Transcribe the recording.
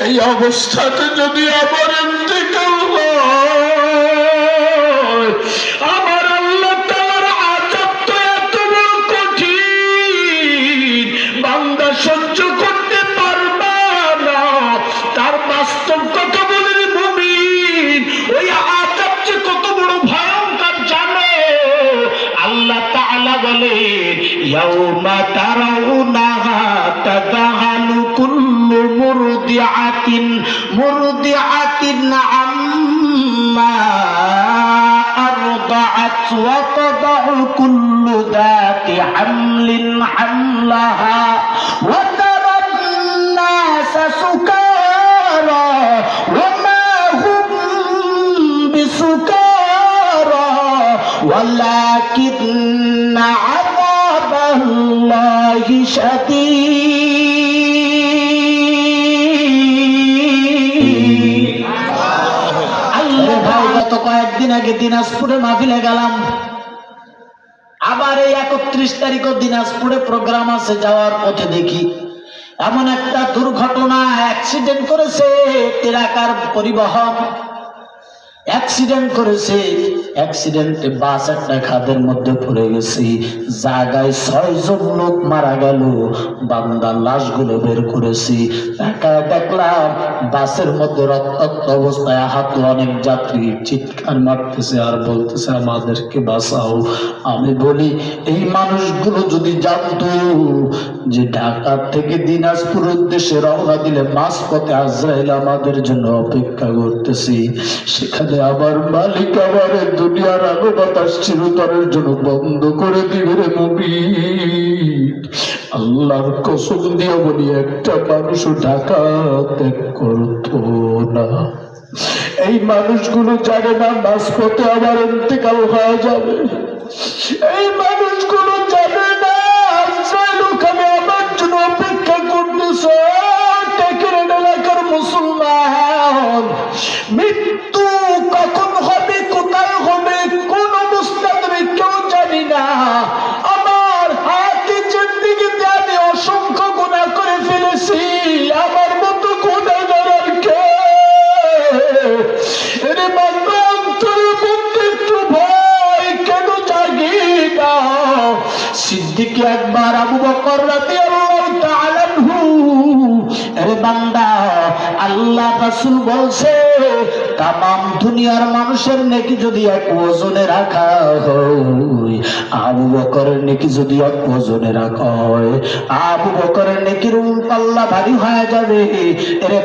এই অবস্থাতে যদি আমার ইন্তেকাল হয়, আমার আল্লাহ তাআলার আযাব তো এত বড় কঠিন, বান্দা সহ্য করতে পারবে না। তার বাস্তব কথা বলেন মুমিন, ওই আযাব যে কত বড় ভয়ঙ্কর জানো। আল্লাহ তাআলা বলেন, ইয়াউমা তারাউনাহা তাযাহালু কুল্লু মুরদিআতিন আম্মা আরদাআত ওয়া তাদাউ কুল্লু যাতি হামলিন হামলাহা ওয়া তারান নাসা সুকারা ওয়া মা হুম বিসুকারা ওয়ালাকিন্না আযাবাল্লাহি শাদীদ। আল্লাহ ভাই, গত কয়েকদিন আগে দিনাজপুরে মাহফিলে গেলাম। আবার এই 31 তারিখও দিনাজপুরে প্রোগ্রাম আছে, যাওয়ার পথে দেখি এমন একটা দুর্ঘটনা, অ্যাক্সিডেন্ট করেছে টেরাকার পরিবহন, অ্যাক্সিডেন্ট করেছে। অ্যাক্সিডেন্টে বাস একটা খাদের মধ্যে পড়ে গেছে, জায়গায় 6 জন লোক মারা গেল। বান্দার লাশগুলো বের করেছি, দেখলাম বাসের মধ্যে রক্তাক্ত অবস্থায় আহত অনেক যাত্রী চিৎকার মারতেছে আর বলতেছে আমাদেরকে বাঁচাও। আমি বলি, এই মানুষগুলো যদি জানতো যে ঢাকা থেকে দিনাজপুর উদ্দেশ্যে রওনা দিলে মাঝপথে আজরাইল আমাদের জন্য অপেক্ষা করতেছি, সেখানে আমার মালিক আমার দুনিয়ার আলো বাতাস চিরতরের জন্য বন্ধ করে দিবে রে মুমিন। আল্লাহর কসম দিয়ে বলি, একটা মানুষও ঢাকা ত্যাগ করতো না। এই মানুষগুলো জানে না মাঝপথে আমার ইন্তেকাল হয়ে যাবে। এই মানুষগুলো জানে না আজরাইল ওখানে আমার জন্য অপেক্ষা করতেছে। টেকের এলাকার মুসলমান, মৃত্যু কখন হবে, কোথায় হবে, কোন অবস্থাতে আমি কেউ জানি না। আমার হাতে জিন্দেগিতে আমি অসংখ্য গুনাহ করে ফেলেছি, আমার মতো গুনাহগার আর কে? এরে বান্দা, অন্তরের মধ্যে একটু ভয় কেন জাগি না? সিদ্দিক আকবর আবু বকর রাদিয়াল্লাহু তাআলা আনহু, এরে বান্দা, আল্লাহ রাসূল বলছে তামাম দুনিয়ার মানুষের নেকি যদি এক ওজনে রাখা হয়, আবু বকরের নেকি যদি এক ওজনে রাখা হয়, আবু বকরের নেকির পাল্লা ভারী হয়ে যাবে। এরে